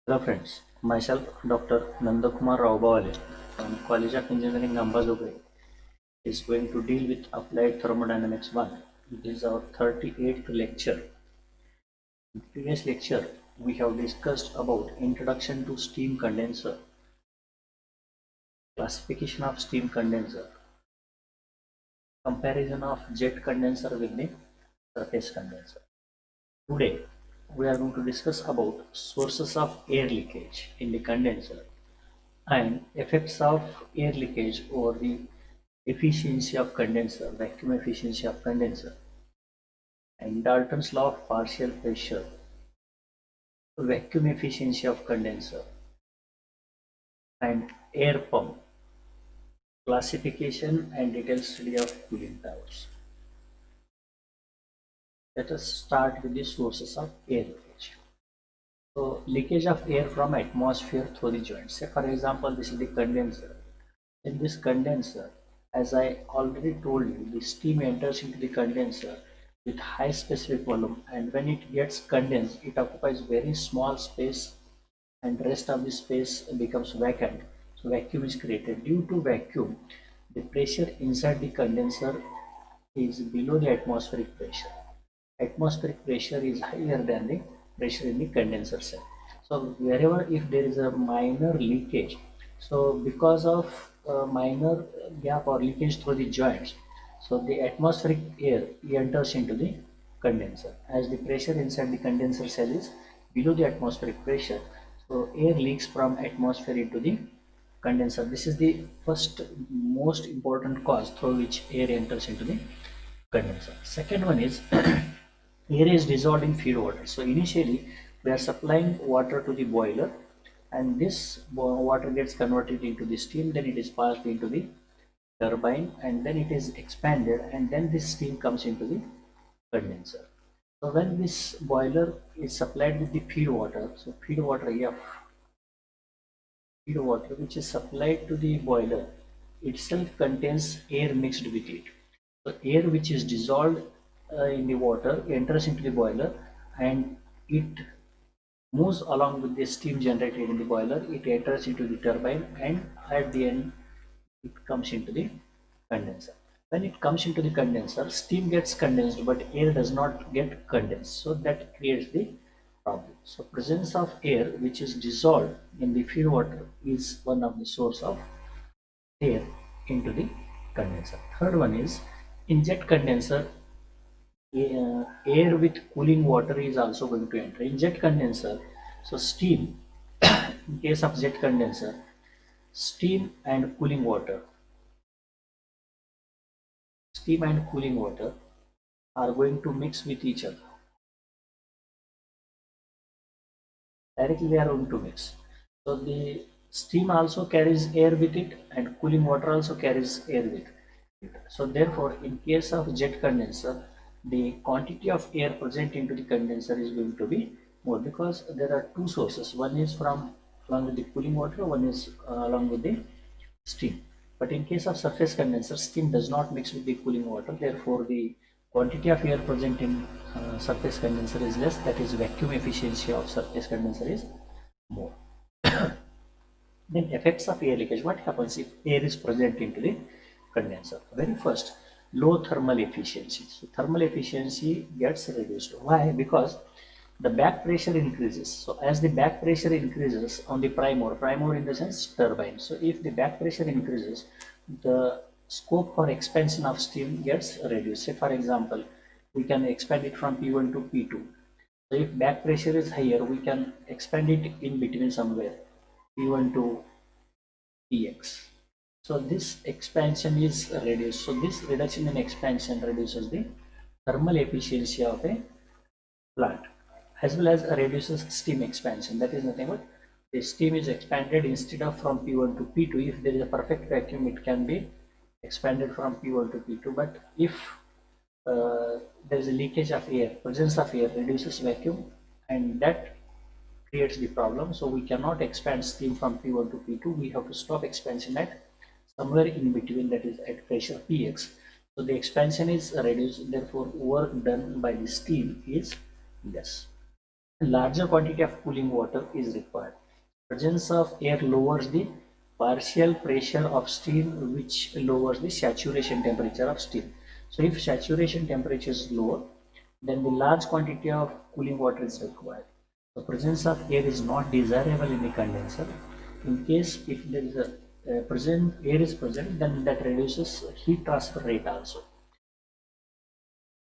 Hello friends, myself Dr. Nandakumar Raubawale from College of Engineering Ambazogai is going to deal with Applied Thermodynamics 1. This is our 38th lecture. In the previous lecture, we have discussed about Introduction to Steam Condenser, classification of steam condenser, comparison of jet condenser with the surface condenser. Today, we are going to discuss about sources of air leakage in the condenser and effects of air leakage over the efficiency of condenser, vacuum efficiency of condenser, and Dalton's law of partial pressure, vacuum efficiency of condenser, and air pump, classification and detailed study of cooling towers. Let us start with the sources of air leakage. So, leakage of air from atmosphere through the joints. Say, for example, this is the condenser. In this condenser, as I already told you, the steam enters into the condenser with high specific volume, and when it gets condensed, it occupies very small space and rest of the space becomes vacant. So vacuum is created. Due to vacuum, the pressure inside the condenser is below the atmospheric pressure. Atmospheric pressure is higher than the pressure in the condenser cell. So wherever if there is a minor leakage, so because of minor gap or leakage through the joints, so the atmospheric air enters into the condenser. As the pressure inside the condenser cell is below the atmospheric pressure, so air leaks from atmosphere into the condenser. This is the first most important cause through which air enters into the condenser. Second one is air is dissolved in feed water. So initially we are supplying water to the boiler, and this water gets converted into the steam, then it is passed into the turbine, and then it is expanded, and then this steam comes into the condenser. So when this boiler is supplied with the feed water, so feed water F, feed water which is supplied to the boiler itself contains air mixed with it. So air which is dissolved in the water enters into the boiler, and it moves along with the steam generated in the boiler. It enters into the turbine, and at the end it comes into the condenser. When it comes into the condenser, steam gets condensed, but air does not get condensed. So that creates the problem. So presence of air which is dissolved in the feed water is one of the source of air into the condenser. Third one is in jet condenser, air with cooling water is also going to enter. In jet condenser, so steam, in case of jet condenser, steam and cooling water, steam and cooling water are going to mix with each other. Directly they are going to mix. So the steam also carries air with it, and cooling water also carries air with it. So therefore, in case of jet condenser, the quantity of air present into the condenser is going to be more, because there are two sources. One is from along with the cooling water, one is along with the steam. But in case of surface condenser, steam does not mix with the cooling water. Therefore, the quantity of air present in surface condenser is less. That is, vacuum efficiency of surface condenser is more. Then effects of air leakage. What happens if air is present into the condenser? Very first, low thermal efficiency. So thermal efficiency gets reduced. Why? Because the back pressure increases. So as the back pressure increases on the prime mover in the sense turbine. So if the back pressure increases, the scope for expansion of steam gets reduced. Say for example, we can expand it from P1 to P2. So if back pressure is higher, we can expand it in between somewhere, P1 to Px. So this expansion is reduced. So this reduction in expansion reduces the thermal efficiency of a plant, as well as reduces steam expansion. That is nothing but the steam is expanded instead of from P1 to P2. If there is a perfect vacuum, it can be expanded from P1 to P2. But if there is a leakage of air, presence of air reduces vacuum, and that creates the problem. So we cannot expand steam from P1 to P2. We have to stop expansion at somewhere in between, that is at pressure Px. So the expansion is reduced, therefore work done by the steam is less. A larger quantity of cooling water is required. Presence of air lowers the partial pressure of steam, which lowers the saturation temperature of steam. So if saturation temperature is lower, then the large quantity of cooling water is required. The presence of air is not desirable in the condenser. In case if there is a present air is present, then that reduces heat transfer rate also.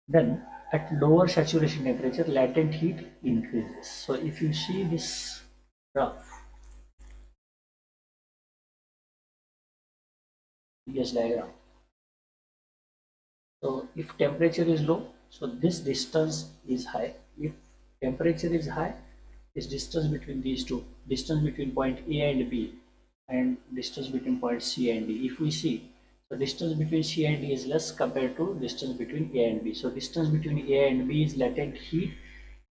Then at lower saturation temperature, latent heat increases. So if you see this graph, this diagram. So if temperature is low, so this distance is high. If temperature is high, this distance between these two, distance between point A and B, and distance between point C and D. If we see, the distance between C and D is less compared to distance between A and B. So distance between A and B is latent heat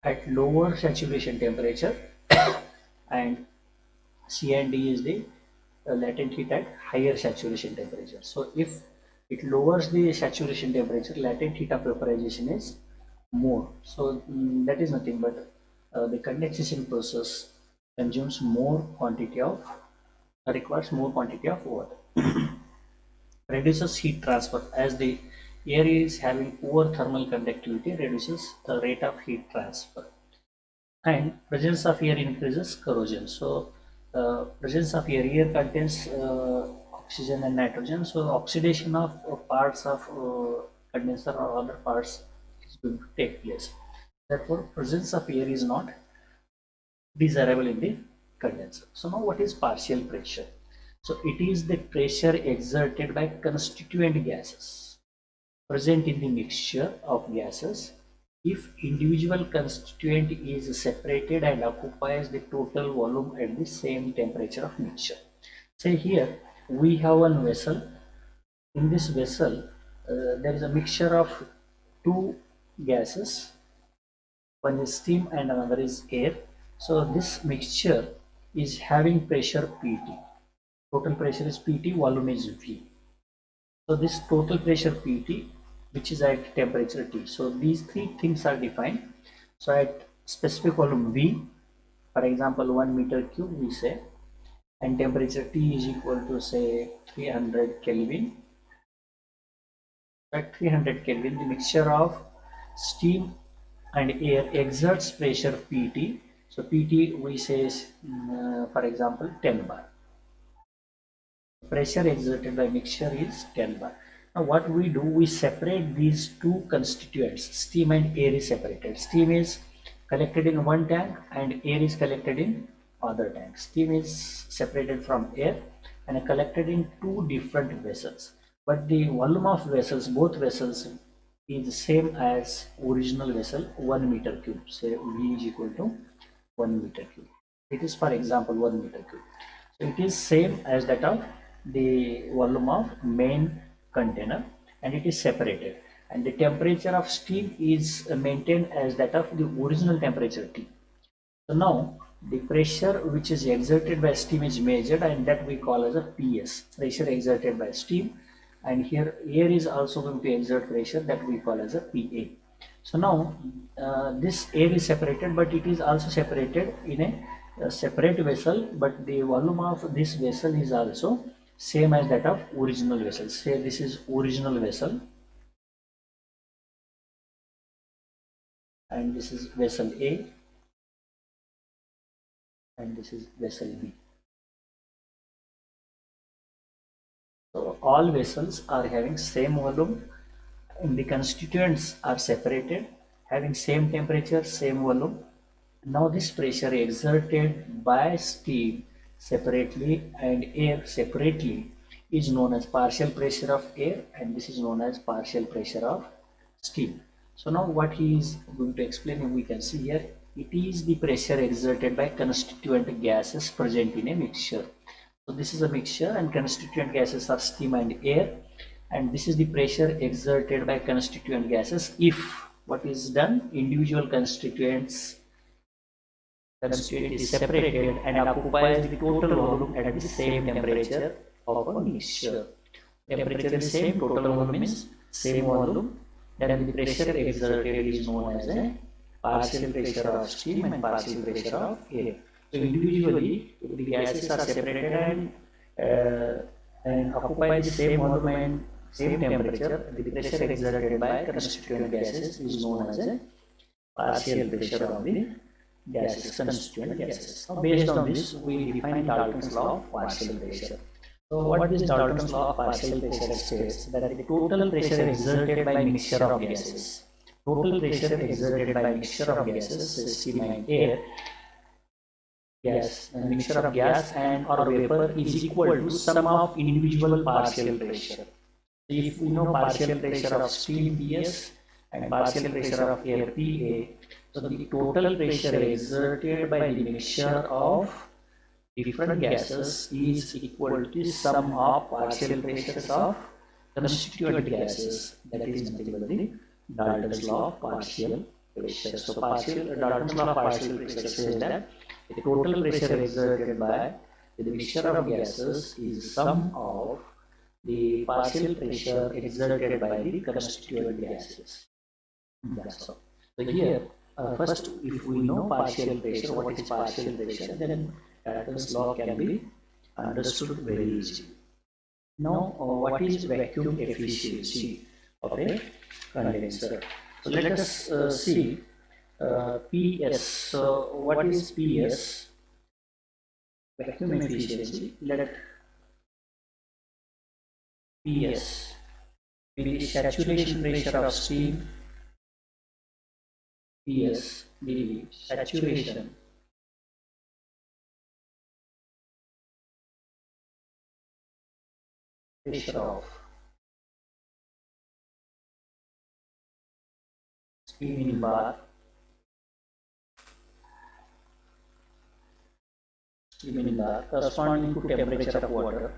at lower saturation temperature, and C and D is the latent heat at higher saturation temperature. So if it lowers the saturation temperature, latent heat of vaporization is more. So that is nothing but the condensation process consumes more quantity of requires more quantity of water. Reduces heat transfer, as the air is having poor thermal conductivity, reduces the rate of heat transfer. And presence of air increases corrosion. So presence of air contains oxygen and nitrogen, so oxidation of parts of condenser or other parts is going to take place. Therefore presence of air is not desirable in the condenser. So now what is partial pressure? So it is the pressure exerted by constituent gases present in the mixture of gases if individual constituent is separated and occupies the total volume at the same temperature of mixture. Say here we have one vessel. In this vessel there is a mixture of two gases, one is steam and another is air. So this mixture is having pressure PT. Total pressure is PT, volume is V. So this total pressure PT, which is at temperature T. So these three things are defined. So at specific volume V, for example 1 meter cube we say, and temperature T is equal to say 300 Kelvin. At 300 Kelvin, the mixture of steam and air exerts pressure PT. So PT we say is, for example 10 bar. Pressure exerted by mixture is 10 bar. Now what we do, we separate these two constituents. Steam and air is separated. Steam is collected in one tank and air is collected in other tank. Steam is separated from air and collected in two different vessels. But the volume of vessels, both vessels, is same as original vessel, 1 meter cube. Say V is equal to 1 meter cube. It is for example 1 meter cube. So it is same as that of the volume of main container, and it is separated, and the temperature of steam is maintained as that of the original temperature T. So now the pressure which is exerted by steam is measured, and that we call as a PS, pressure exerted by steam, and here air is also going to exert pressure, that we call as a PA. So now this air is separated, but it is also separated in a separate vessel, but the volume of this vessel is also same as that of original vessel. Say this is original vessel and this is vessel A and this is vessel B. So all vessels are having same volume and the constituents are separated, having same temperature, same volume. Now this pressure exerted by steam separately and air separately is known as partial pressure of air, and this is known as partial pressure of steam. So now what he is going to explain, we can see here, it is the pressure exerted by constituent gases present in a mixture. So this is a mixture and constituent gases are steam and air, and this is the pressure exerted by constituent gases if what is done, individual constituent is separated and occupies the total volume at the same temperature of a mixture. Temperature is same, total volume is same volume, then the pressure exerted is known as a partial pressure of steam and partial pressure of air. So individually, the gases are separated and occupy the same volume and same temperature. The pressure exerted by constituent gases is known as a partial pressure of the gases, constituent gases. Now, based on this, we define Dalton's law of partial pressure. So, what is Dalton's law of partial pressure states that the total pressure exerted by mixture of gases, total pressure exerted by mixture of gases, steam and air, mixture of gas and or vapor is equal to sum of individual partial pressure. If we know partial pressure of steam Ps and partial pressure of air Pa, so the total pressure exerted by the mixture of different gases is equal to sum of partial pressures of constituent gases. That is nothing but the Dalton's law of partial pressure. So Dalton's law of partial pressure says that the total pressure exerted by the mixture of gases is sum of the partial pressure exerted by the constituent gases. That's all. So here, first, if we know partial pressure, what is partial pressure, then Dalton's law can be understood very easily. Now, what is vacuum efficiency of a condenser? So let us see PS. So what is PS? Vacuum efficiency. Let PS be the saturation pressure of steam. PS the saturation pressure of steam in bar, corresponding to temperature of water.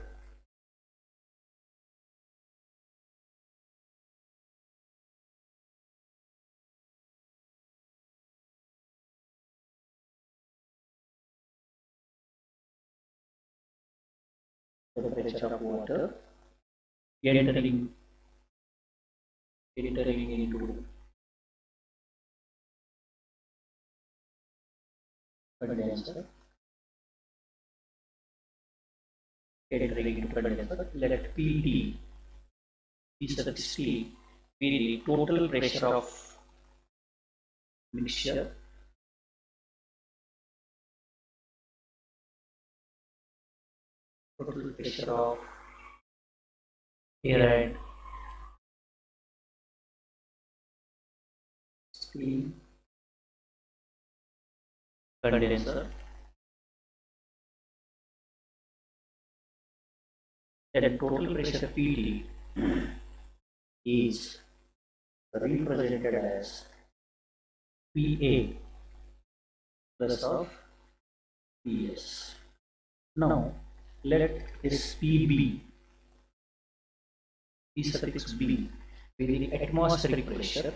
Temperature of water entering into condenser, let PT is the steam be the total pressure of mixture total pressure of air and steam condenser, then total pressure PT is represented as PA plus of PS. Now let this PB, P suffix B, be the atmospheric pressure.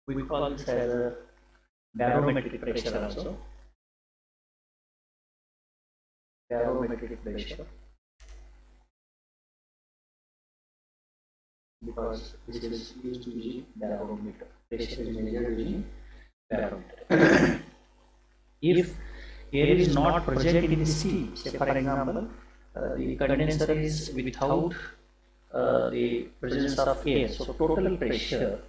We call this as a barometric pressure also. Barometric pressure, because this is used to be barometer. Pressure is measured using barometer. If air is not present in the steam, say for example, the condenser is without the presence of air, so total pressure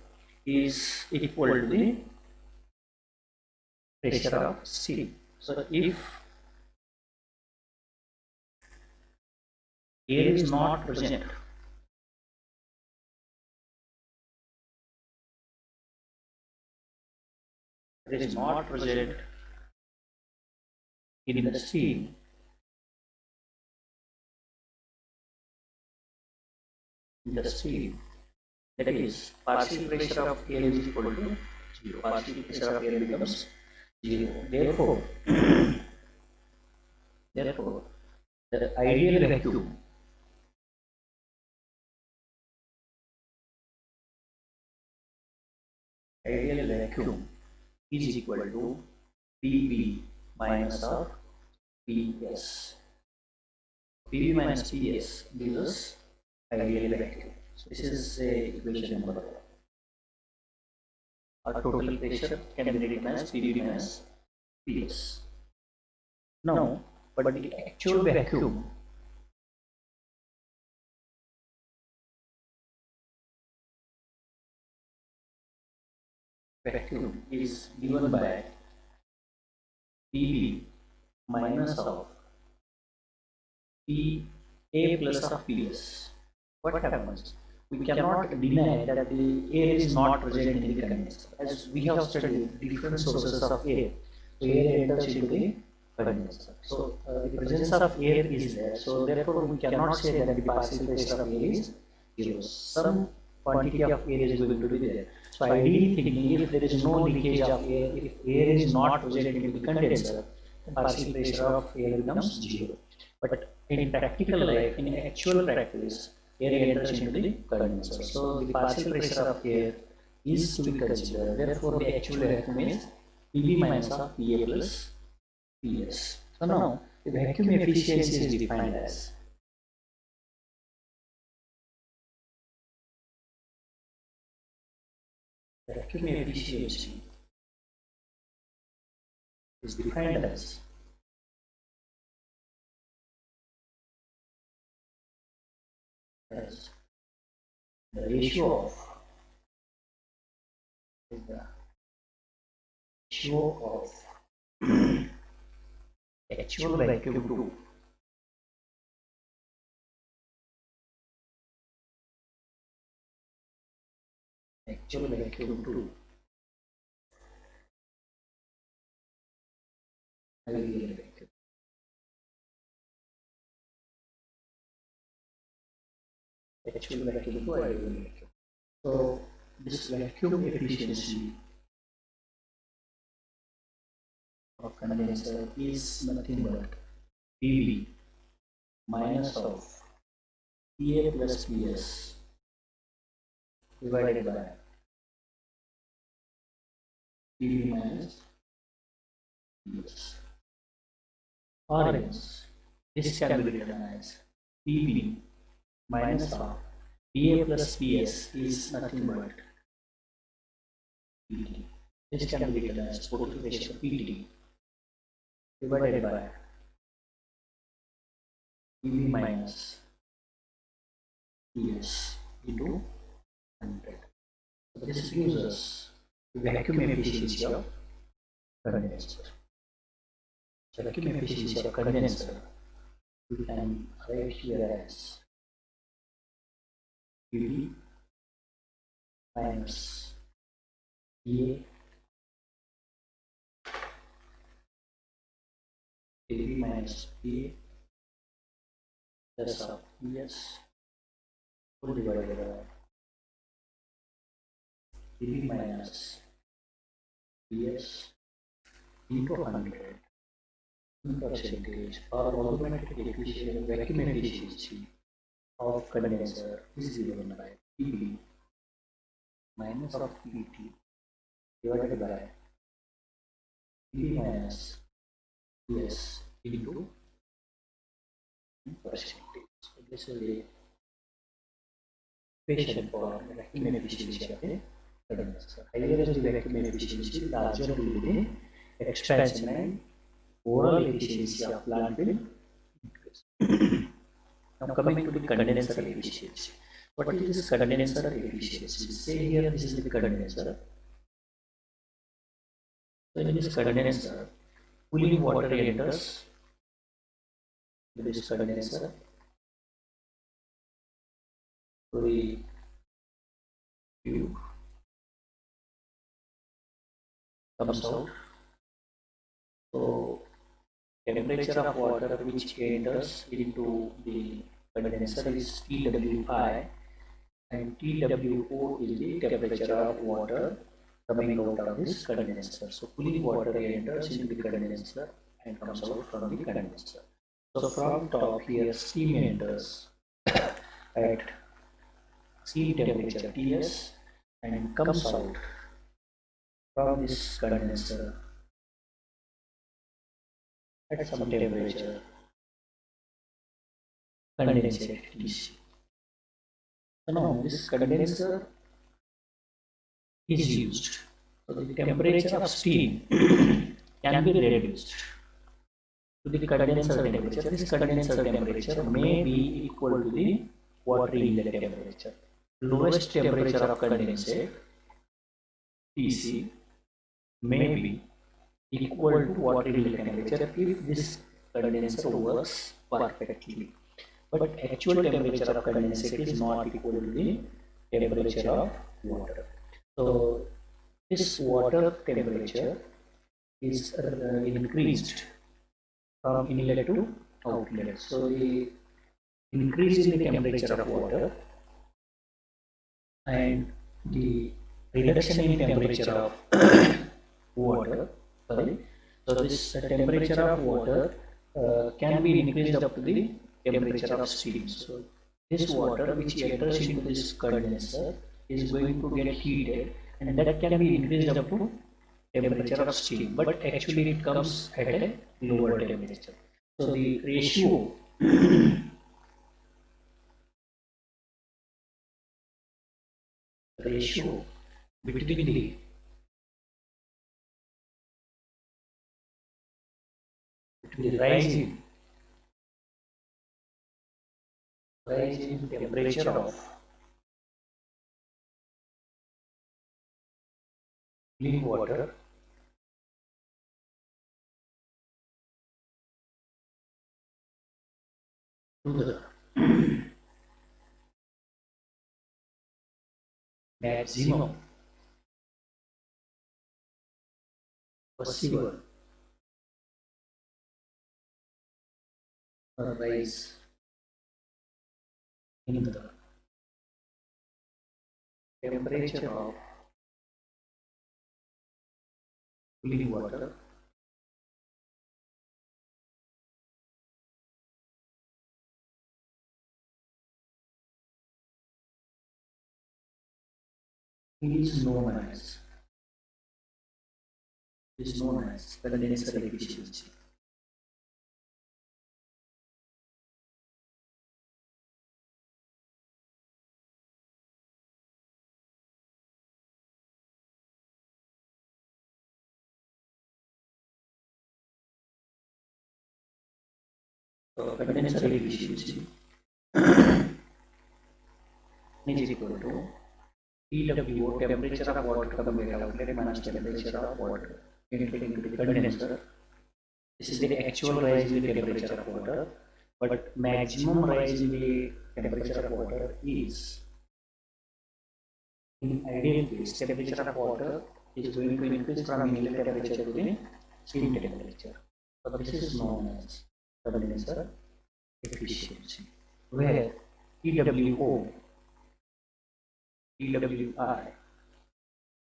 is equal to the pressure of steam. So if air is not present, in the steam, that is partial pressure of air is equal to 0. Partial pressure of air becomes 0. Therefore, the ideal vacuum is equal to PB minus of PS. PV minus PS gives us ideal vacuum. So this is a equation number 1. Our total pressure can be written as PV minus PS. Now, but the actual vacuum is given by PV minus of PA plus of PS. What happens? We cannot deny that the air is not present in the condenser. As we have studied different sources of air, so air enters into the condenser. So the presence of air is there. So therefore we cannot say that the partial pressure of air is 0. Some quantity of air is going to be there. So ideally thinking, if there is no leakage of air, if air is not present in the condenser, then partial pressure of air becomes 0. But in practical life, in actual practice, air enters into the condenser. So the partial pressure of air is to be considered. Therefore, the actual vacuum is PV minus of PA plus PS. So now the vacuum efficiency is defined as vacuum efficiency is defined as the ratio of actual vacuum to ideal vacuum. Actual vacuum to ideal vacuum. So this vacuum efficiency of condenser is nothing but PV minus of PA plus PS divided by PV minus PS. Or else this can be written as PV minus of PA plus PS is nothing but PT. This can be written as total pressure PT divided by PV minus PS into 100. So this gives us the vacuum efficiency of condenser. So vacuum efficiency of condenser we can write here as PV minus PA PV minus PA plus of PS full divided by PV minus PS into 100 percentage or volumetric efficiency vacuum efficiency of condenser is given by PV minus of PT divided by PV minus PS into percentage. So this is the equation for vacuum efficiency of a condenser. Higher is the vacuum efficiency, larger will be the expansion and overall efficiency of plant will increase. Now coming to the condenser efficiency. What is this condenser efficiency? Say here this is the condenser. So in this condenser, cooling water enters this condenser. So the tube comes out. So temperature of water which enters into the condenser is TWI and TWO is the temperature of water coming out of this condenser. So cooling water enters into the condenser and comes out from the condenser. So from top here steam enters at steam temperature Ts and comes out from this condenser at some temperature condensate TC. So now this condenser is used. So the temperature of steam can be reduced to the condenser temperature. This condenser temperature may be equal to the water inlet temperature. Lowest temperature of condensate TC may be equal to water inlet temperature if this condenser works perfectly. But actual temperature of condensate is not equal to the temperature of water. So this water temperature is increased from inlet to outlet. So the increase in the temperature of water and the reduction in temperature of water, sorry. So this temperature of water can be increased up to the temperature of steam. So this water which enters into this condenser is going to get heated, and that can be increased up to temperature of steam, but actually it comes at a lower temperature. So the ratio between the rise in temperature of clean water to the maximum possible rise in the temperature of clean water is known as condenser efficiency. So condenser efficiency is equal to TWO, temperature of water coming at outlet, minus temperature of water into the condenser. This is the actual rise in the temperature of water, but maximum rise in the temperature of water is, in ideal case, temperature of water is going to increase from inlet temperature to the steam temperature. So this is known as condenser efficiency, where TWO, TWI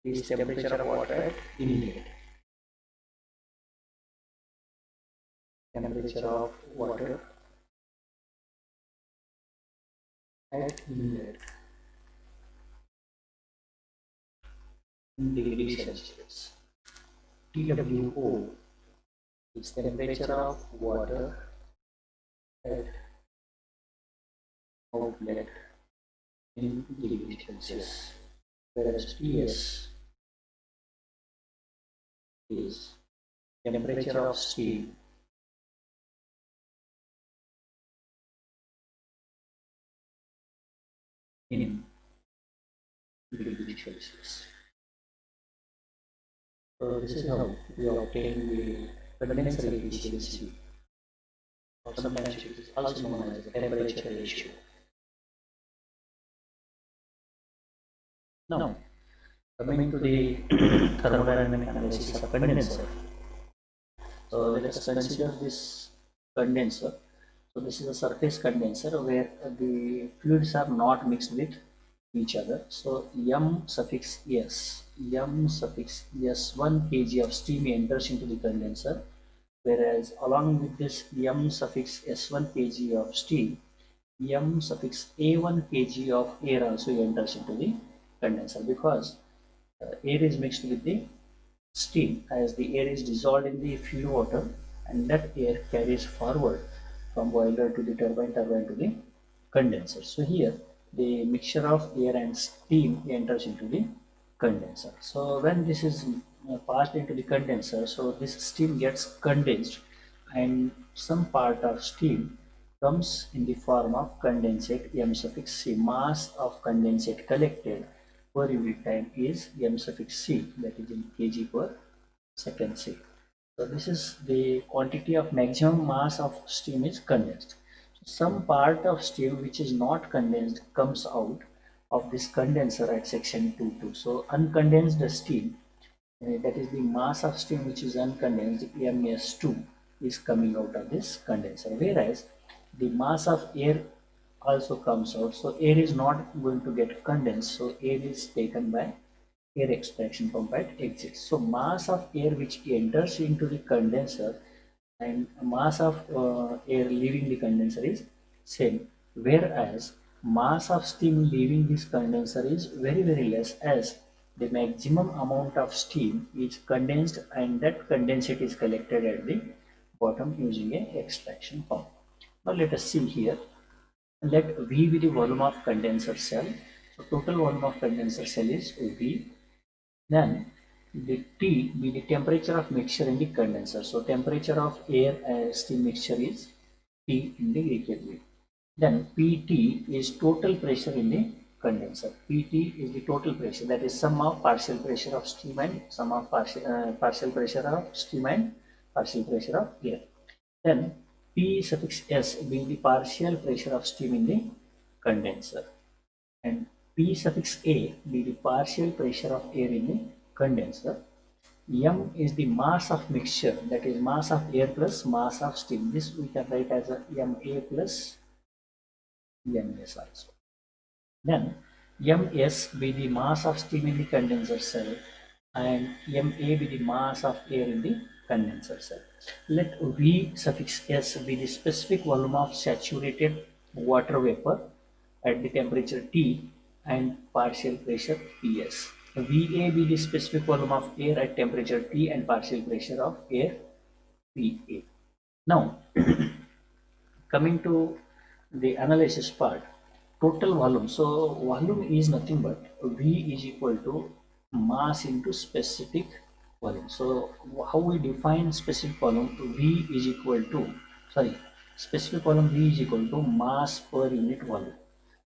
is temperature of water at inlet, temperature of water at inlet in degrees Celsius. TWO is temperature of water at outlet in degrees Celsius, whereas TS is temperature of steam in degrees Celsius. So this is how we obtain the condenser efficiency, or sometimes it is also known as the temperature ratio. Now, coming to the thermodynamic analysis of condenser. So let us consider this condenser. So this is a surface condenser where the fluids are not mixed with each other. So M suffix S, 1 kg of steam enters into the condenser, whereas along with this M suffix S1 kg of steam, M suffix A1 kg of air also enters into the condenser, because air is mixed with the steam as the air is dissolved in the fuel water, and that air carries forward from boiler to the turbine, turbine to the condenser. So here the mixture of air and steam enters into the condenser. So when this is passed into the condenser, so this steam gets condensed and some part of steam comes in the form of condensate M suffix C. Mass of condensate collected per unit time is M suffix C, that is in kg per second C. So this is the quantity of maximum mass of steam is condensed. Some part of steam which is not condensed comes out of this condenser at section 2.2. So uncondensed steam, that is the mass of steam which is uncondensed, ms2, is coming out of this condenser, whereas the mass of air also comes out. So air is not going to get condensed, so air is taken by air extraction pump at exit. So mass of air which enters into the condenser and mass of air leaving the condenser is same, whereas mass of steam leaving this condenser is very less, as the maximum amount of steam is condensed and that condensate is collected at the bottom using a extraction pump. Now let us see here. Let V be the volume of condenser cell. So total volume of condenser cell is V. Then the T be the temperature of mixture in the condenser. So temperature of air and steam mixture is T in the Greek level. Then PT is total pressure in the condenser. PT is the total pressure, that is sum of partial pressure of steam and sum of partial pressure of steam and partial pressure of air. Then P suffix S being the partial pressure of steam in the condenser, and P suffix A be the partial pressure of air in the condenser. M is the mass of mixture, that is mass of air plus mass of steam. This we can write as a MA plus MS also. Then MS be the mass of steam in the condenser cell and MA be the mass of air in the condenser cell. Let V suffix S be the specific volume of saturated water vapor at the temperature T and partial pressure Ps. Va be the specific volume of air at temperature T and partial pressure of air Pa. Now coming to the analysis part, total volume. So volume is nothing but V is equal to mass into specific volume. So how we define specific volume? V is equal to, sorry, specific volume V is equal to mass per unit volume.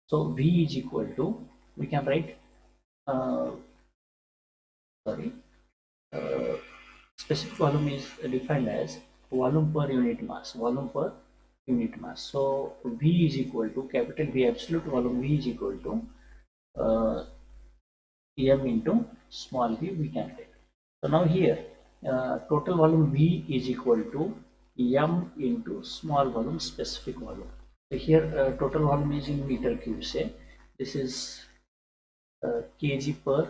So V is equal to, we can write, uh, sorry, uh, specific volume is defined as volume per unit mass, volume per unit mass. So V is equal to capital V, absolute volume V is equal to M into small v, we can take. So now here total volume V is equal to M into small volume specific volume. So here total volume is in meter cube, say this is kg per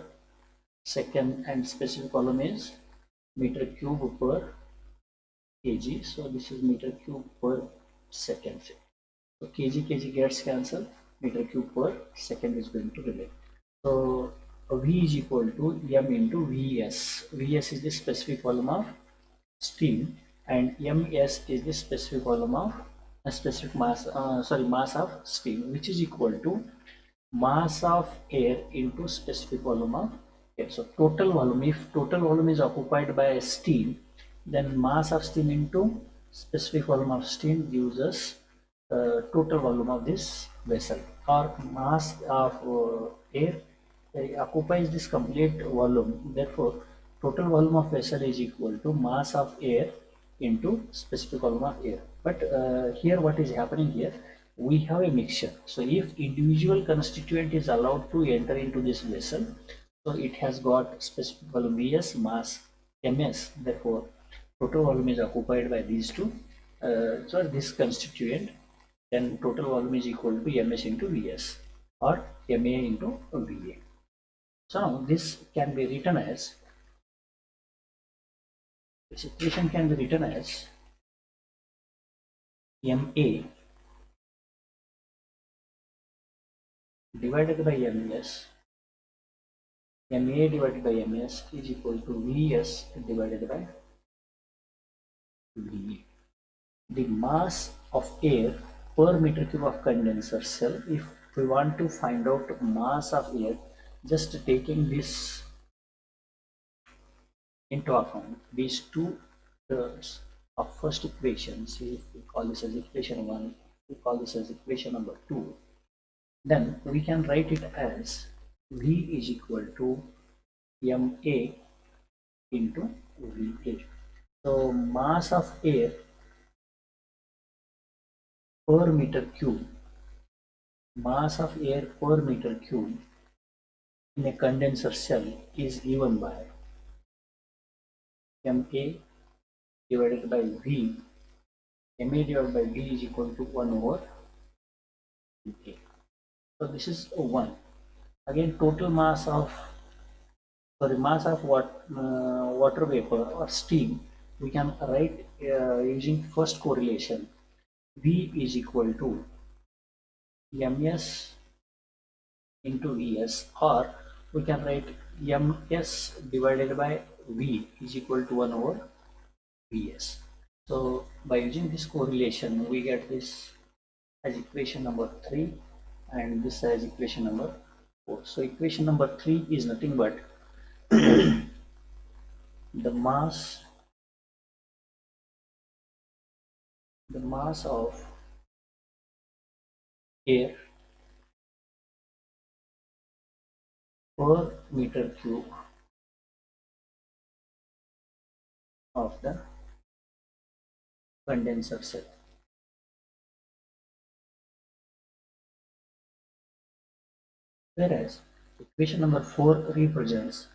second and specific volume is meter cube per kg. So this is meter cube per second. So kg gets cancelled, meter cube per second is going to remain. So V is equal to M into Vs. Vs is the specific volume of steam and Ms is the specific volume of specific mass, mass of steam, which is equal to mass of air into specific volume of air. So total volume, if total volume is occupied by steam, then mass of steam into specific volume of steam gives us total volume of this vessel, or mass of air occupies this complete volume. Therefore total volume of vessel is equal to mass of air into specific volume of air. But here what is happening here, we have a mixture. So if individual constituent is allowed to enter into this vessel, so it has got specific volume Vs, mass Ms. Therefore total volume is occupied by these two. So this constituent, then total volume is equal to Ms into Vs or Ma into Va. So now this can be written as, this equation can be written as Ma divided by Ms, Ma divided by Ms is equal to Vs divided by Va. The mass of air per meter cube of condenser cell. If we want to find out mass of air, just taking this into account, these two terms of first equation, see if we call this as equation 1, we call this as equation number 2, then we can write it as V is equal to MA into VA. So mass of air per meter cube, mass of air per meter cube in a condenser cell is given by MA divided by V. MA divided by V is equal to 1 over VA. So this is 1. Again, total mass of, sorry, mass of water vapor or steam, we can write using first correlation. V is equal to ms into Vs, or we can write ms divided by V is equal to 1 over Vs. So by using this correlation, we get this as equation number 3 and this as equation number 4. So equation number 3 is nothing but the mass of air per meter cube of the condenser cell. Whereas equation number 4 represents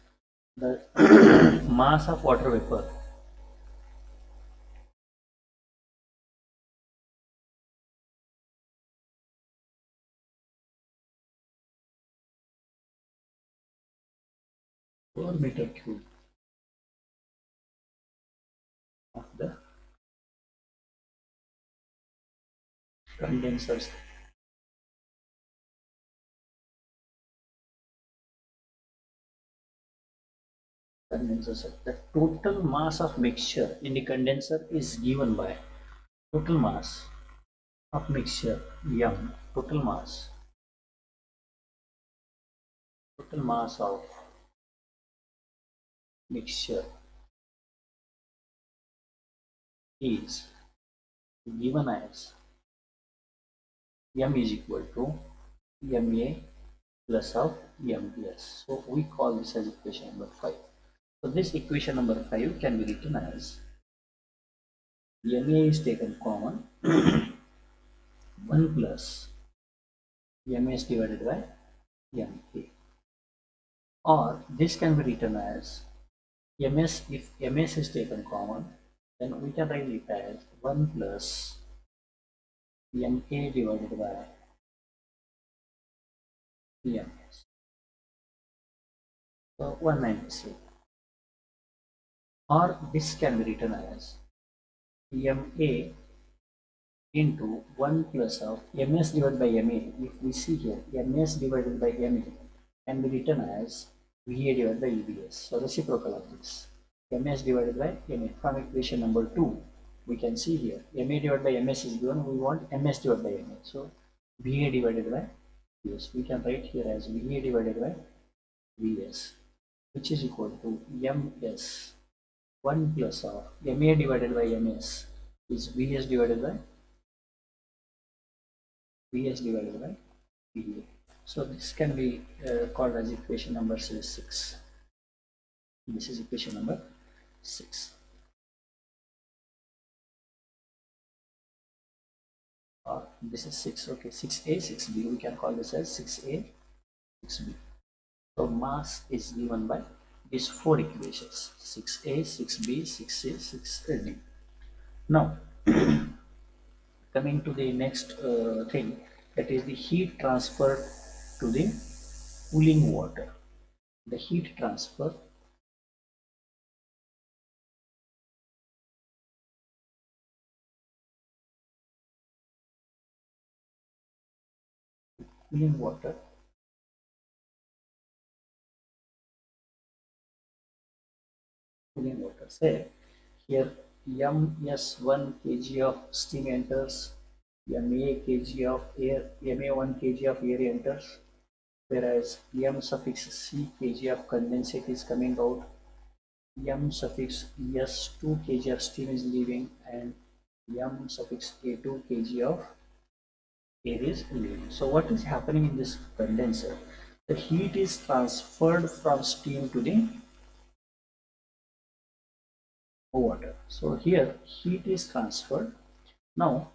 the mass of water vapor per meter cube of the condenser cell. The total mass of mixture in the condenser is given by total mass of mixture M, total mass of mixture is given as M is equal to MA plus of MPS. So we call this as equation number 5. So this equation number 5 can be written as MA is taken common 1 plus MS divided by MA, or this can be written as MS. If MS is taken common, then we can write it as 1 plus MA divided by MS. So 1 minus A, or this can be written as MA into 1 plus of MS divided by MA. If we see here, MS divided by MA can be written as VA divided by EBS. So reciprocal of this. MS divided by MA from equation number 2. We can see here MA divided by MS is given. We want MS divided by MA. So VA divided by VS. We can write here as VA divided by VS, which is equal to MS 1 plus of MA divided by MS is VS divided by VA. So this can be called as equation number 6. This is equation number 6. This is 6. Okay, 6A, 6B. We can call this as 6A, 6B. So mass is given by these 4 equations: 6A, 6B, 6A, 6D. Now, coming to the next thing, that is the heat transfer to the cooling water. The heat transfer cooling water Say here ms 1 kg of steam enters MA kg of air, MA1 kg of air enters, whereas M suffix C kg of condensate is coming out, M suffix S2 kg of steam is leaving, and M suffix A2 kg of air is leaving. So what is happening in this condenser? The heat is transferred from steam to the water. So here heat is transferred. Now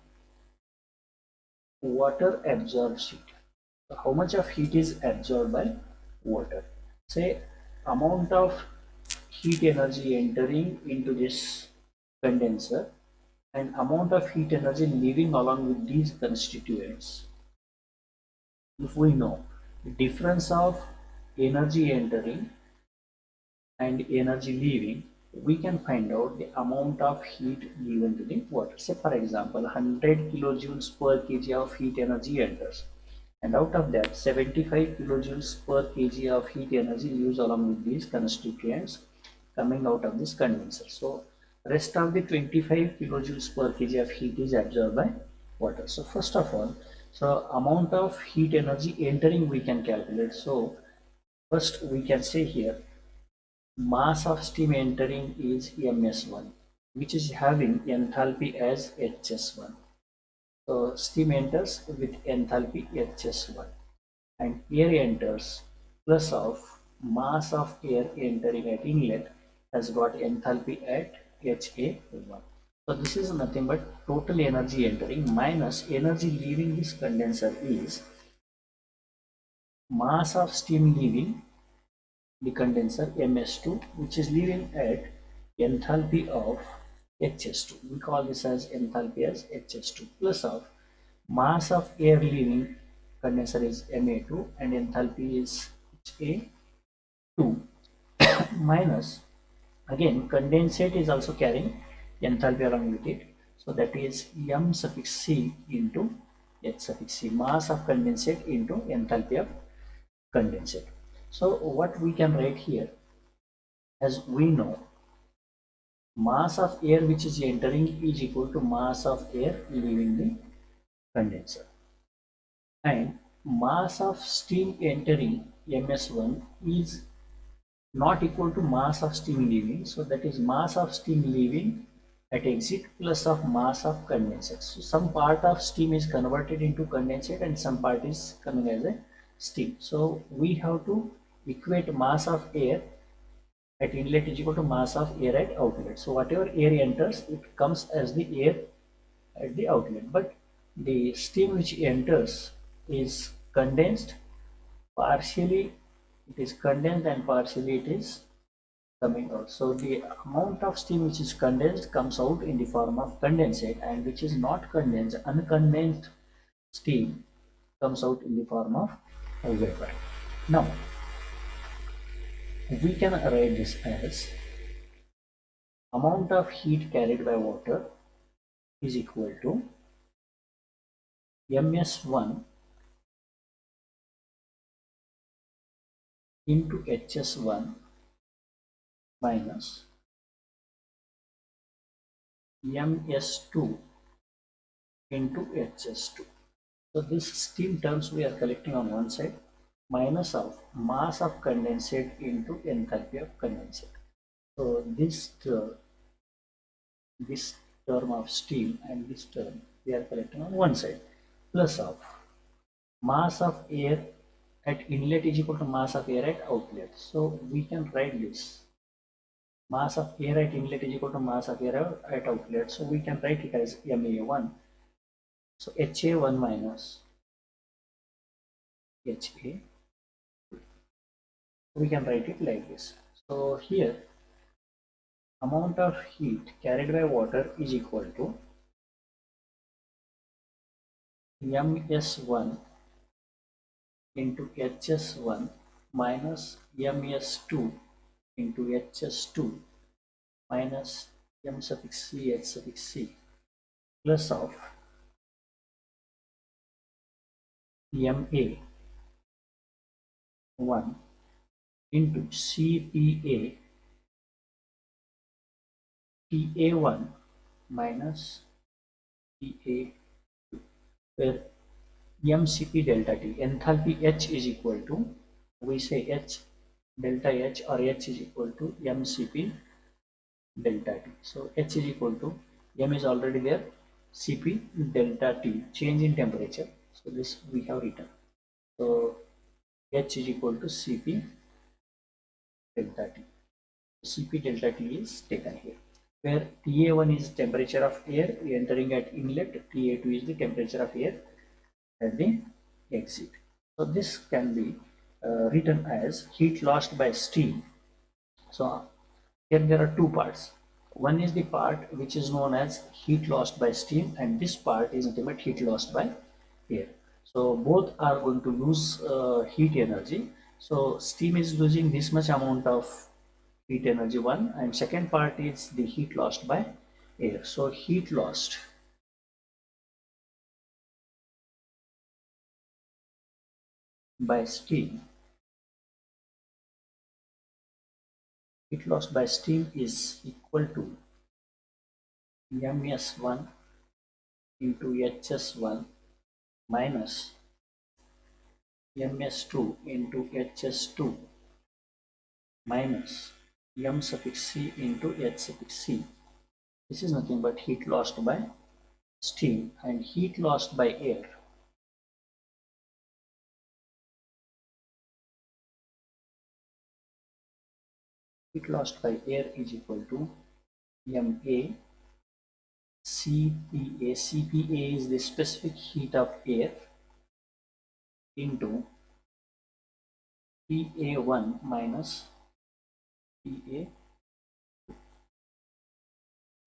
water absorbs heat. So how much of heat is absorbed by water? Say amount of heat energy entering into this condenser and amount of heat energy leaving along with these constituents. If we know the difference of energy entering and energy leaving, we can find out the amount of heat given to the water. Say for example 100 kilojoules per kg of heat energy enters, and out of that 75 kilojoules per kg of heat energy used along with these constituents coming out of this condenser. So rest of the 25 kilojoules per kg of heat is absorbed by water. So first of all, so amount of heat energy entering we can calculate. So first we can say here mass of steam entering is ms1, which is having enthalpy as hs1. So steam enters with enthalpy hs1, and air enters plus of mass of air entering at inlet has got enthalpy at ha1. So this is nothing but total energy entering minus energy leaving this condenser is mass of steam leaving the condenser ms2, which is leaving at enthalpy of hs2. We call this as enthalpy as hs2 plus of mass of air leaving condenser is ma2 and enthalpy is ha2 minus again condensate is also carrying enthalpy along with it, so that is m suffix c into h suffix c, mass of condensate into enthalpy of condensate. So what we can write here, as we know, mass of air which is entering is equal to mass of air leaving the condenser, and mass of steam entering ms1 is not equal to mass of steam leaving, so that is mass of steam leaving at exit plus of mass of condensate. So some part of steam is converted into condensate and some part is coming as a steam. So we have to equate mass of air at inlet is equal to mass of air at outlet. So whatever air enters, it comes as the air at the outlet, but the steam which enters is condensed, partially it is condensed and partially it is coming out. So the amount of steam which is condensed comes out in the form of condensate, and which is not condensed, uncondensed steam comes out in the form of vapor. Now we can write this as amount of heat carried by water is equal to ms1 into hs1 minus ms2 into hs2. So this steam terms we are collecting on one side minus of mass of condensate into enthalpy of condensate. So this term of steam and this term we are collecting on one side plus of mass of air at inlet is equal to mass of air at outlet. So we can write this mass of air at inlet is equal to mass of air at outlet. So we can write it as ma1. So ha1 minus ha. We can write it like this. So here amount of heat carried by water is equal to ms1 into hs1 minus ms2 into hs2 minus m suffix c h suffix c plus of ma1 into cpa ta1 minus ta2. where mCp delta T, enthalpy H is equal to, we say H delta H or H is equal to mCp delta T. So H is equal to, M is already there, Cp delta T, change in temperature. So this we have written. So H is equal to Cp delta T. Cp delta T is taken here, where Ta1 is temperature of air entering at inlet, Ta2 is the temperature of air at the exit. So this can be written as heat lost by steam. So here there are two parts. One is the part which is known as heat lost by steam, and this part is ultimate heat lost by air. So both are going to lose heat energy. So steam is losing this much amount of heat energy one, and second part is the heat lost by air. So heat lost by steam, heat lost by steam is equal to ms1 into hs1 minus ms2 into hs2 minus m suffix c into h suffix c. This is nothing but heat lost by steam, and heat lost by air is equal to ma cpa. Cpa is the specific heat of air into Pa1 minus Pa.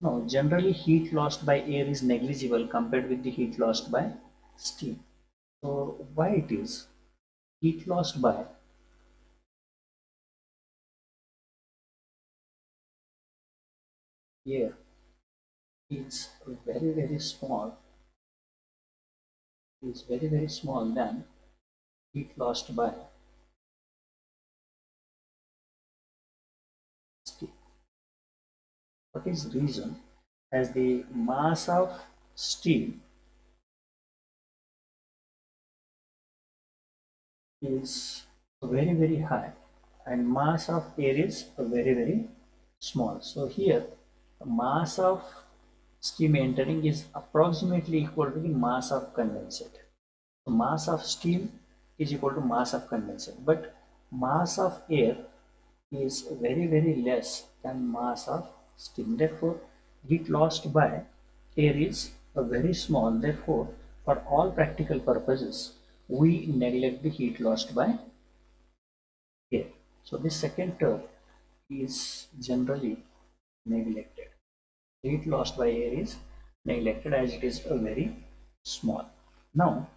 No, generally heat lost by air is negligible compared with the heat lost by steam. So why it is? Heat lost by air is very small, is very small than heat lost by steam. What is the reason? As the mass of steam is very high and mass of air is very small. So here the mass of steam entering is approximately equal to the mass of condensate. So mass of steam is equal to mass of condensate, but mass of air is very less than mass of steam. Therefore heat lost by air is very small. Therefore for all practical purposes we neglect the heat lost by air. So this second term is generally neglected. Heat lost by air is neglected as it is very small. Now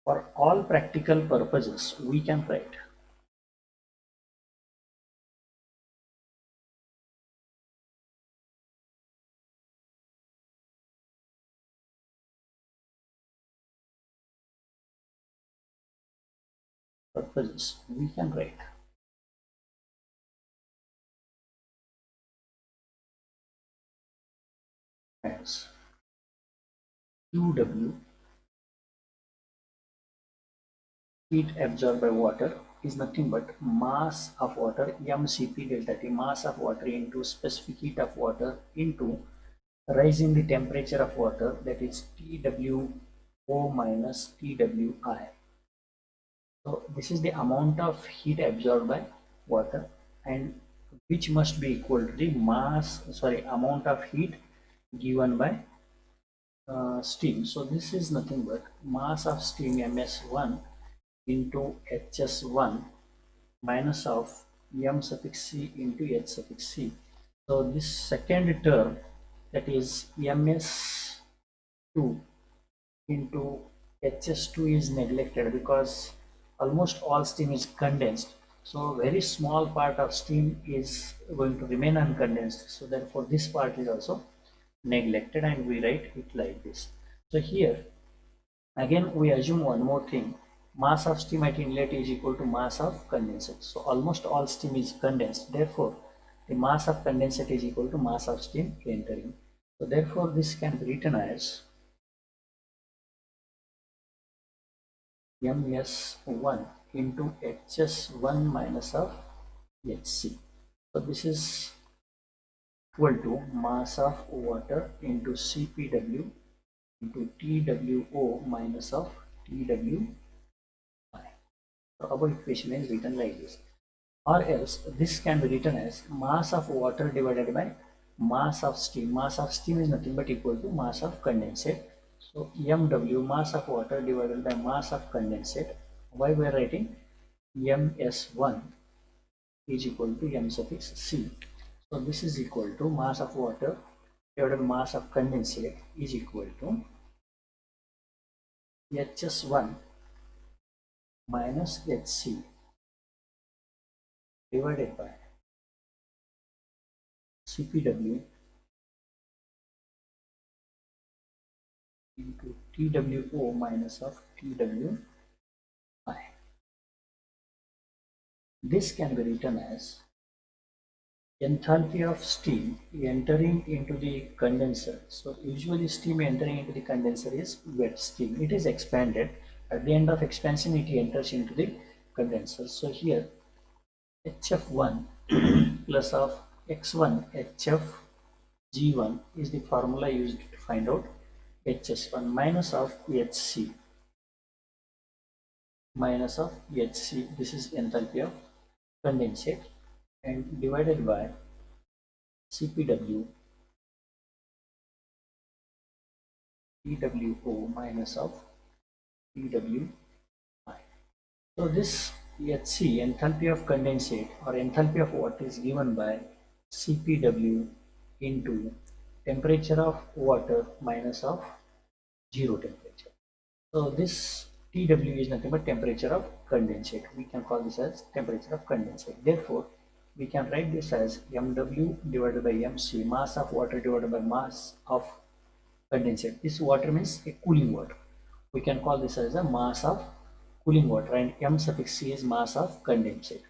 for all practical purposes we can write as QW, heat absorbed by water, is nothing but mass of water, mCp delta T, mass of water into specific heat of water into rise in the temperature of water, that is TWO minus TWI. So this is the amount of heat absorbed by water, and which must be equal to the amount of heat given by steam. So this is nothing but mass of steam ms1 into hs1 minus of m suffix c into h suffix c. So this second term, that is ms2 into hs2, is neglected because almost all steam is condensed. So very small part of steam is going to remain uncondensed. So therefore this part is also neglected, and we write it like this. So here again we assume one more thing: mass of steam at inlet is equal to mass of condensate. So almost all steam is condensed, therefore the mass of condensate is equal to mass of steam entering. So therefore this can be written as ms1 into hs1 minus of hc. So this is equal to mass of water into cpw into two minus of twi. So our equation is written like this, or else this can be written as mass of water divided by mass of steam. Mass of steam is nothing but equal to mass of condensate. So mw, mass of water divided by mass of condensate. Why we are writing ms1 is equal to m suffix c. So this is equal to mass of water divided by mass of condensate is equal to hs1 minus hc divided by cpw into two minus of twi. This can be written as enthalpy of steam entering into the condenser. So usually steam entering into the condenser is wet steam. It is expanded. At the end of expansion, it enters into the condenser. So here HF1 plus of X1 HF G1 is the formula used to find out HS1 minus of HC minus of HC. This is enthalpy of condensate, and divided by CPW TWO minus of TWI. So this HC, enthalpy of condensate or enthalpy of water, is given by CPW into temperature of water minus of zero temperature. So this TW is nothing but temperature of condensate. We can call this as temperature of condensate. Therefore, we can write this as MW divided by MC, mass of water divided by mass of condensate. This water means a cooling water. We can call this as a mass of cooling water, and M suffix C is mass of condensate,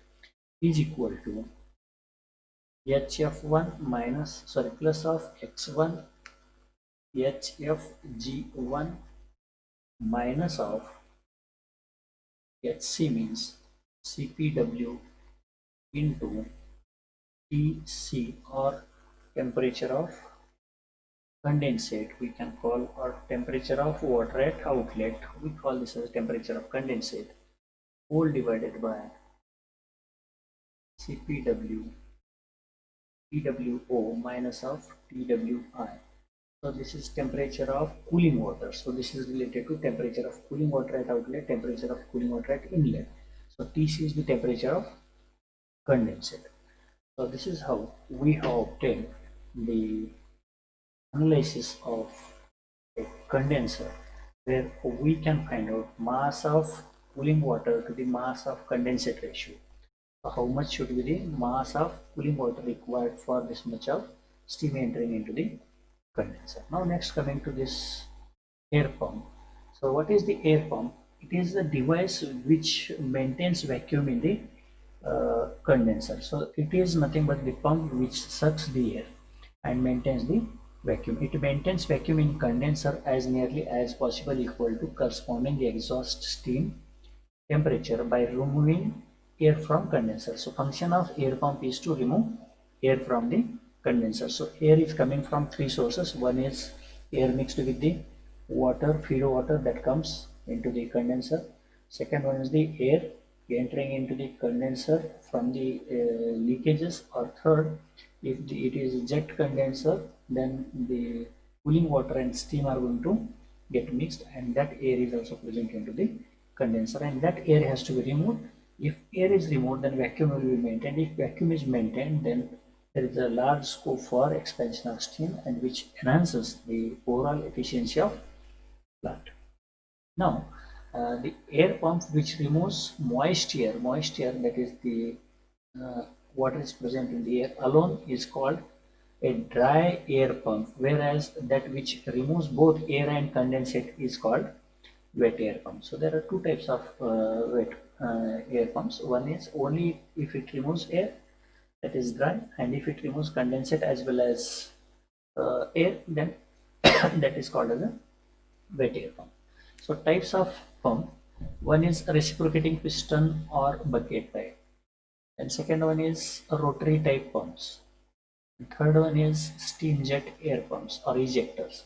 is equal to HF1 minus, plus of X1 HFG1 minus of HC means CPW into TC, or temperature of condensate we can call, or temperature of water at outlet, we call this as temperature of condensate, whole divided by CPW TWO minus of TWI. So this is temperature of cooling water. So this is related to temperature of cooling water at outlet, temperature of cooling water at inlet. So TC is the temperature of condensate. So this is how we have obtained the analysis of a condenser, where we can find out mass of cooling water to the mass of condensate ratio. So how much should be the mass of cooling water required for this much of steam entering into the condenser. Now next, coming to this air pump. So what is the air pump? It is a device which maintains vacuum in the condenser. So it is nothing but the pump which sucks the air and maintains the vacuum. It maintains vacuum in condenser as nearly as possible equal to corresponding the exhaust steam temperature by removing air from condenser. So function of air pump is to remove air from the condenser. So air is coming from three sources. One is air mixed with the water, feed water that comes into the condenser. Second one is the air entering into the condenser from the leakages. Or third, if it is jet condenser, then the cooling water and steam are going to get mixed, and that air is also present into the condenser, and that air has to be removed. If air is removed, then vacuum will be maintained. If vacuum is maintained, then there is a large scope for expansion of steam, and which enhances the overall efficiency of plant. Now, the air pump which removes moisture, that is the water is present in the air alone, is called a dry air pump, whereas that which removes both air and condensate is called wet air pump. So there are two types of wet air pumps. One is only if it removes air, that is dry, and if it removes condensate as well as air, then that is called as a wet air pump. So types of pump. One is a reciprocating piston or bucket type, and second one is a rotary type pumps. And third one is steam jet air pumps or ejectors,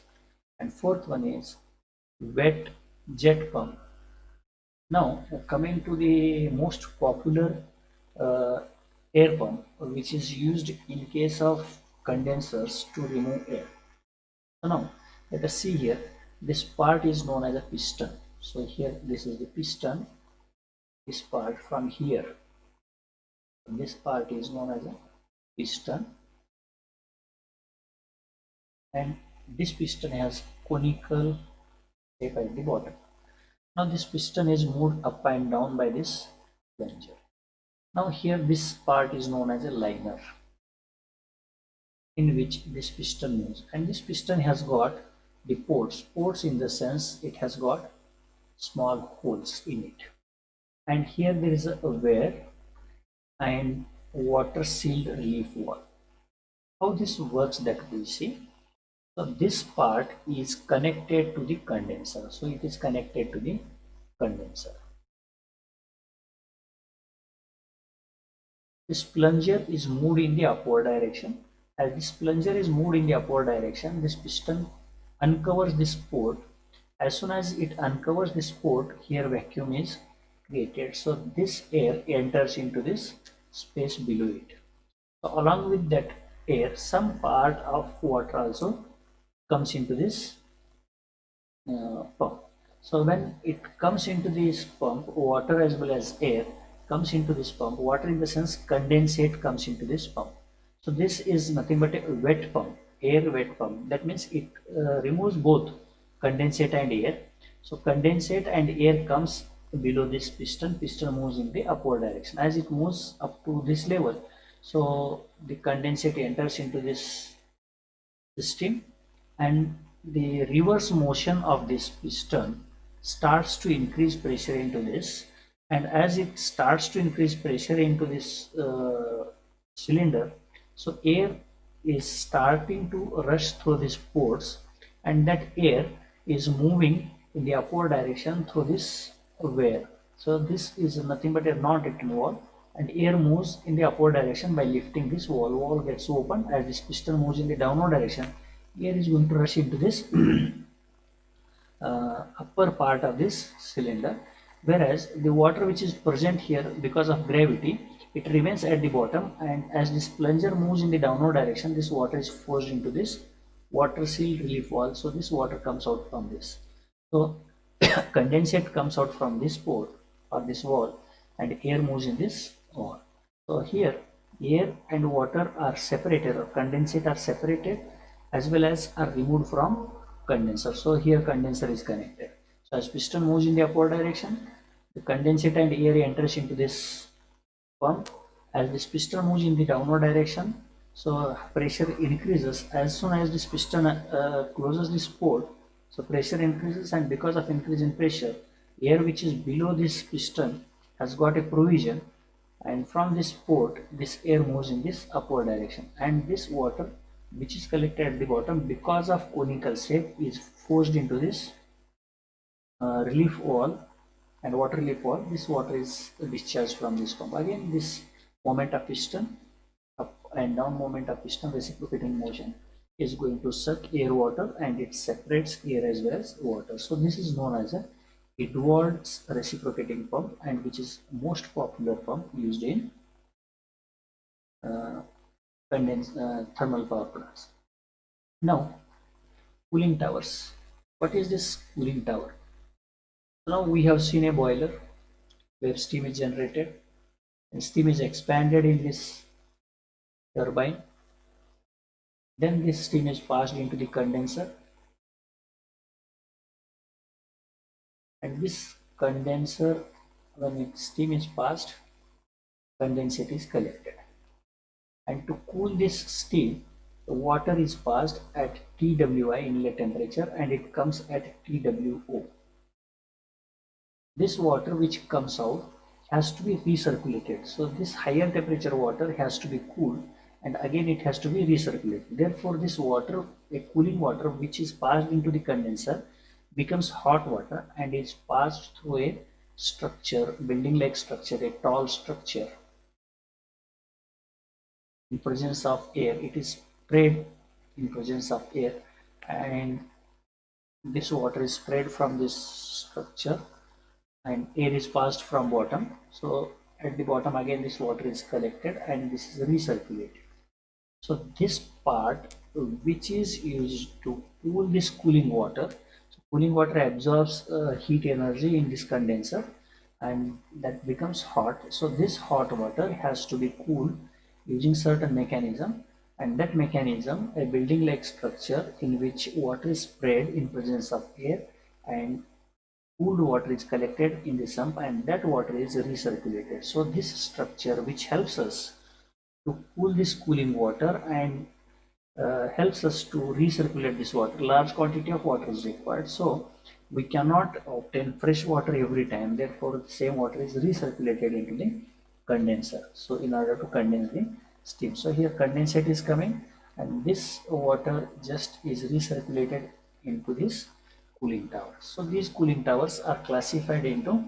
and fourth one is wet jet pump. Now coming to the most popular uh, air pump, which is used in case of condensers to remove air. So now let us see here, this part is known as a piston. So here this is the piston, this part from here, this part is known as a piston, and this piston has conical shape at the bottom. Now this piston is moved up and down by this plunger. Now here this part is known as a liner, in which this piston moves, and this piston has got the ports in the sense it has got small holes in it, and here there is a wear and water sealed relief valve. How this works, that we see. So this part is connected to the condenser, so it is connected to the condenser. This plunger is moved in the upward direction. As this plunger is moved in the upward direction, this piston uncovers this port. As soon as it uncovers this port, here vacuum is created. So this air enters into this space below it. So along with that air, some part of water also comes into this pump. So when it comes into this pump, water as well as air comes into this pump. Water in the sense condensate comes into this pump. So this is nothing but a wet pump, air wet pump. That means it removes both condensate and air. So condensate and air comes below this piston. Piston moves in the upward direction. As it moves up to this level, so the condensate enters into this system, and the reverse motion of this piston starts to increase pressure into this, and as it starts to increase pressure into this cylinder, so air is starting to rush through these ports, and that air is moving in the upward direction through this wear. So this is nothing but a non-return valve, and air moves in the upward direction by lifting this valve. Valve gets open. As this piston moves in the downward direction, air is going to rush into this upper part of this cylinder, whereas the water which is present here, because of gravity, it remains at the bottom, and as this plunger moves in the downward direction, this water is forced into this water sealed relief valve. So this water comes out from this. So condensate comes out from this port or this valve, and air moves in this valve. So here air and water are separated, or condensate are separated as well as are removed from condenser. So here condenser is connected. So as piston moves in the upward direction, the condensate and air enters into this pump. As this piston moves in the downward direction, so pressure increases. As soon as this piston closes this port, so pressure increases, and because of increase in pressure, air which is below this piston has got a provision, and from this port this air moves in this upward direction, and this water which is collected at the bottom because of conical shape is forced into this relief valve and water relief valve. This water is discharged from this pump. Again, this moment of piston, up and down moment of piston, reciprocating motion, is going to suck air water, and it separates air as well as water. So this is known as a Edwards reciprocating pump, and which is most popular pump used in uh, thermal power plants. Now, cooling towers. What is this cooling tower? Now we have seen a boiler where steam is generated, and steam is expanded in this turbine. Then this steam is passed into the condenser, and this condenser, when steam is passed, condensate is collected. And to cool this steam, the water is passed at TWI inlet temperature, and it comes at TWO. This water which comes out has to be recirculated. So this higher temperature water has to be cooled, and again it has to be recirculated. Therefore this water, a cooling water which is passed into the condenser, becomes hot water and is passed through a structure, building like structure, a tall structure, in presence of air, it is sprayed in presence of air, and this water is sprayed from this structure and air is passed from bottom. So at the bottom again this water is collected and this is recirculated. So this part which is used to cool this cooling water, so cooling water absorbs heat energy in this condenser and that becomes hot. So this hot water has to be cooled using certain mechanism, and that mechanism, a building like structure in which water is sprayed in presence of air and cooled water is collected in the sump and that water is recirculated. So this structure which helps us to cool this cooling water and helps us to recirculate this water. Large quantity of water is required, so we cannot obtain fresh water every time. Therefore, the same water is recirculated into the condenser. So in order to condense the steam, so here condensate is coming and this water just is recirculated into this cooling tower. So these cooling towers are classified into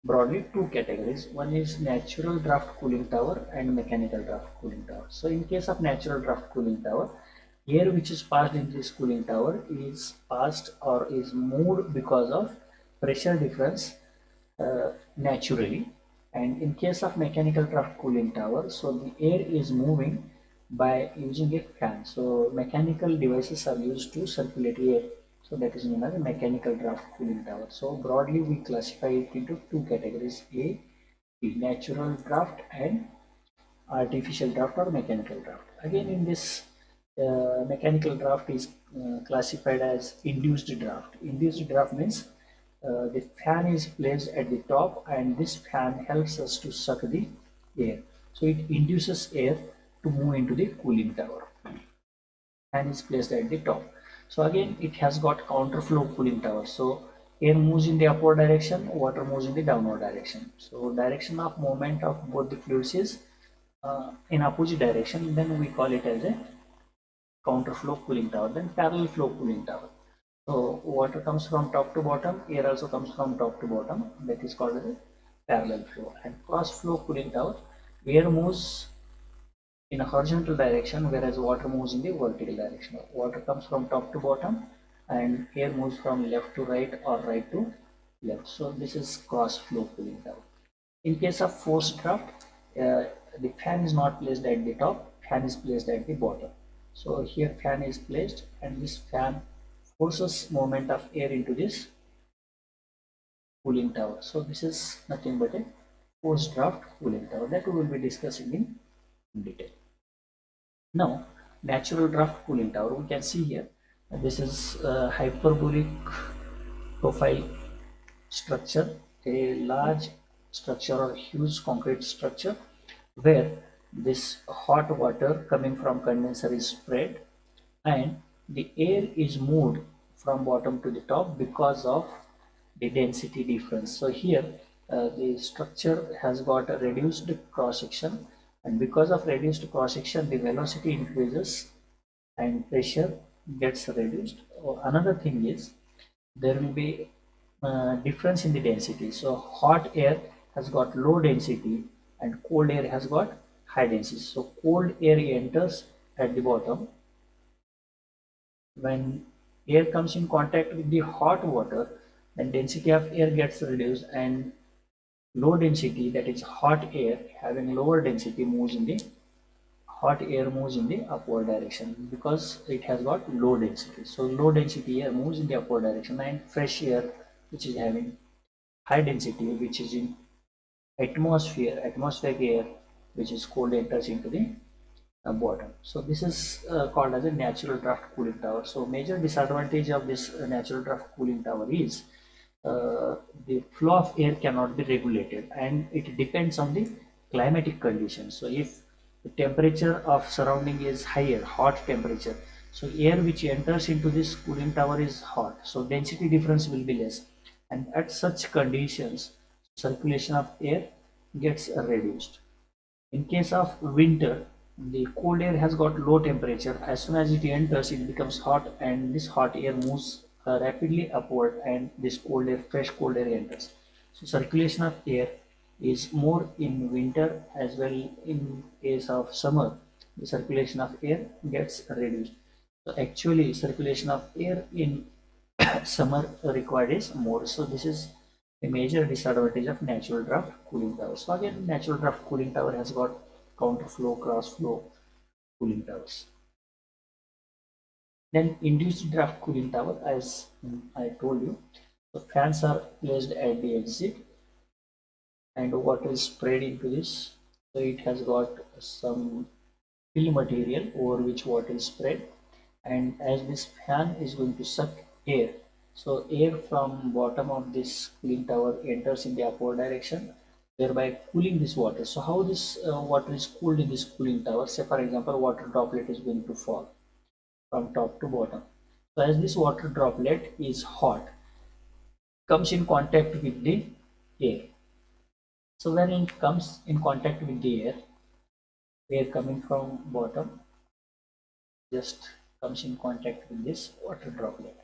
broadly two categories. One is natural draft cooling tower and mechanical draft cooling tower. So in case of natural draft cooling tower, air which is passed in this cooling tower is passed or is moved because of pressure difference naturally. And in case of mechanical draft cooling tower, so the air is moving by using a fan. So mechanical devices are used to circulate air, so that is known as a mechanical draft cooling tower. So broadly we classify it into two categories, A, B, natural draft and artificial draft or mechanical draft. Again in this mechanical draft is classified as induced draft. Induced draft means the fan is placed at the top and this fan helps us to suck the air. So it induces air to move into the cooling tower. Fan is placed at the top. So again it has got counterflow cooling tower. So air moves in the upward direction, water moves in the downward direction. So direction of movement of both the fluids is in opposite direction, then we call it as a counterflow cooling tower. Then parallel flow cooling tower. So water comes from top to bottom, air also comes from top to bottom, that is called as a parallel flow. And cross flow cooling tower, air moves in a horizontal direction whereas water moves in the vertical direction. Water comes from top to bottom and air moves from left to right or right to left. So this is cross flow cooling tower. In case of forced draft, the fan is not placed at the top, fan is placed at the bottom. So here fan is placed and this fan forces movement of air into this cooling tower. So this is nothing but a forced draft cooling tower that we will be discussing in detail. Now natural draft cooling tower, we can see here this is a hyperbolic profile structure, a large structure or huge concrete structure where this hot water coming from condenser is sprayed and the air is moved from bottom to the top because of the density difference. So here the structure has got a reduced cross section, and because of reduced cross section the velocity increases and pressure gets reduced. Another thing is there will be difference in the density. So hot air has got low density and cold air has got high density. So cold air enters at the bottom. When air comes in contact with the hot water, then density of air gets reduced and low density, that is hot air having lower density, moves in the hot air moves in the upward direction because it has got low density. So low density air moves in the upward direction and fresh air which is having high density which is in atmospheric air which is cold enters into the bottom. So this is called as a natural draft cooling tower. So major disadvantage of this natural draft cooling tower is the flow of air cannot be regulated and it depends on the climatic conditions. So if the temperature of surrounding is higher, hot temperature, so air which enters into this cooling tower is hot, so density difference will be less, and at such conditions circulation of air gets reduced. In case of winter, the cold air has got low temperature. As soon as it enters, it becomes hot, and this hot air moves rapidly upward, and this cold air, fresh cold air enters. So circulation of air is more in winter as well. In case of summer, the circulation of air gets reduced. So actually circulation of air in summer required is more. So this is a major disadvantage of natural draft cooling tower. So again, natural draft cooling tower has got counter flow, cross flow cooling towers. Then induced draft cooling tower, as I told you, the fans are placed at the exit and water is sprayed into this. So it has got some fill material over which water is spread, and as this fan is going to suck air, so air from bottom of this cooling tower enters in the upward direction, thereby cooling this water. So how this water is cooled in this cooling tower? Say for example, water droplet is going to fall from top to bottom. So as this water droplet is hot, comes in contact with the air. So when it comes in contact with the air coming from bottom just comes in contact with this water droplet.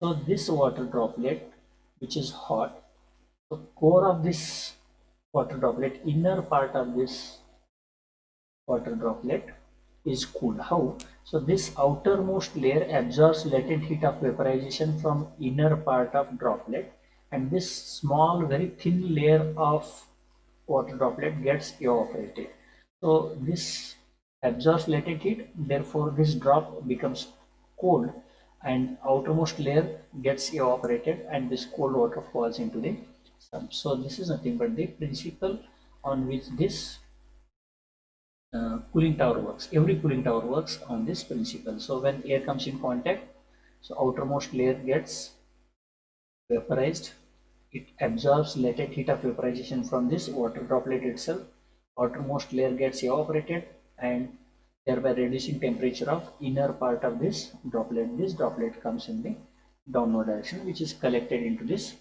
So this water droplet, which is hot, the core of this water droplet, inner part of this water droplet is cooled. How? So this outermost layer absorbs latent heat of vaporization from inner part of droplet, and this small very thin layer of water droplet gets evaporated. So this absorbs latent heat, therefore this drop becomes cold and outermost layer gets evaporated and this cold water falls into the sump. So this is nothing but the principle on which this cooling tower works. Every cooling tower works on this principle. So when air comes in contact, so outermost layer gets vaporized. It absorbs latent heat of vaporization from this water droplet itself. Outermost layer gets evaporated and thereby reducing temperature of inner part of this droplet. This droplet comes in the downward direction, which is collected into this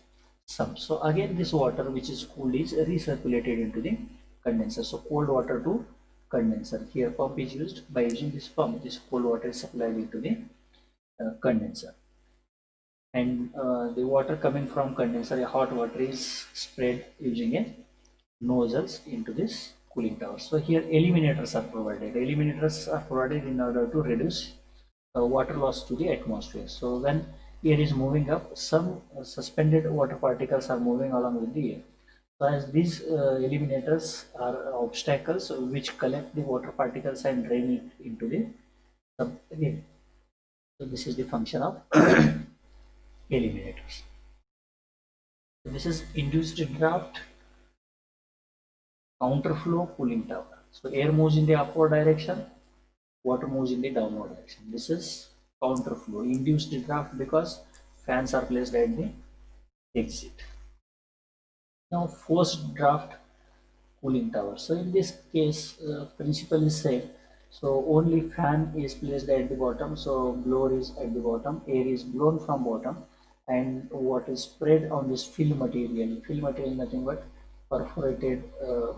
sump. So again, this water which is cooled is recirculated into the condenser. So cold water to condenser. Here pump is used. By using this pump, this cold water is supplied into the condenser, and the water coming from condenser, a hot water is sprayed using a nozzles into this cooling tower. So here eliminators are provided. Eliminators are provided in order to reduce water loss to the atmosphere. So when air is moving up, some suspended water particles are moving along with the air. So as these eliminators are obstacles which collect the water particles and drain it into the sub. So this is the function of eliminators. This is induced draft counterflow cooling tower. So air moves in the upward direction, water moves in the downward direction. This is counterflow, induced draft, because fans are placed at the exit. Now forced draft cooling tower. So in this case, principle is same. So only fan is placed at the bottom. So blower is at the bottom, air is blown from bottom, and what is spread on this fill material. Fill material nothing but perforated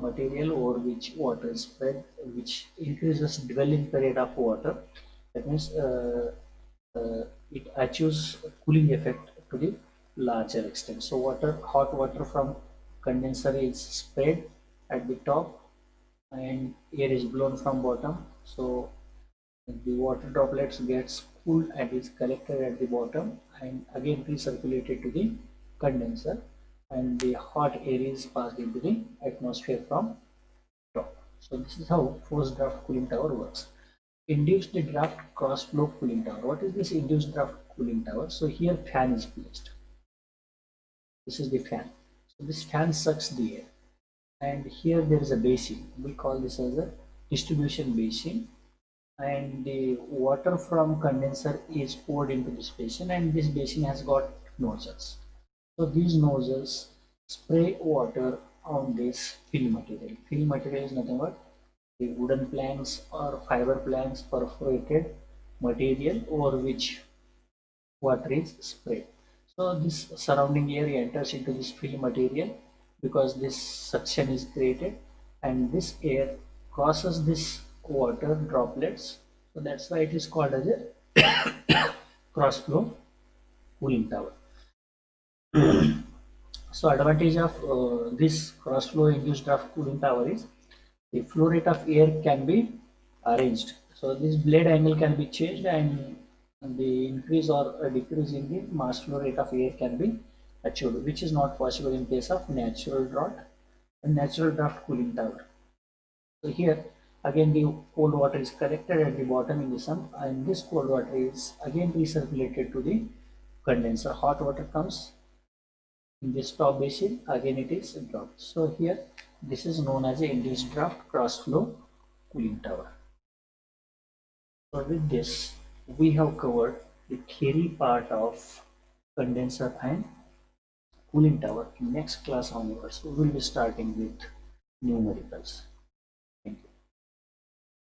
material over which water is spread, which increases dwelling period of water. That means it achieves cooling effect to the larger extent. So hot water from condenser is sprayed at the top and air is blown from bottom. So the water droplets gets cooled and is collected at the bottom and again recirculated to the condenser, and the hot air is passed into the atmosphere from top. So this is how forced draft cooling tower works. Induced draft cross flow cooling tower. What is this induced draft cooling tower? So here fan is placed. This is the fan. So this fan sucks the air, and here there is a basin. We call this as a distribution basin, and the water from condenser is poured into this basin, and this basin has got nozzles. So these nozzles spray water on this fill material. Fill material is nothing but the wooden planks or fiber planks perforated material over which water is sprayed. So this surrounding area enters into this fill material because this suction is created, and this air crosses this water droplets. So that's why it is called as a cross flow cooling tower. So advantage of this cross flow induced draft cooling tower is the flow rate of air can be arranged. So this blade angle can be changed, and the increase or decrease in the mass flow rate of air can be achieved, which is not possible in case of natural draft cooling tower. So here again the cold water is collected at the bottom in the sump, and this cold water is again recirculated to the condenser. Hot water comes in this top basin, again it is dropped. So here this is known as a induced draft cross flow cooling tower. So with this we have covered the theory part of condenser and cooling tower. In next class onwards we will be starting with numericals.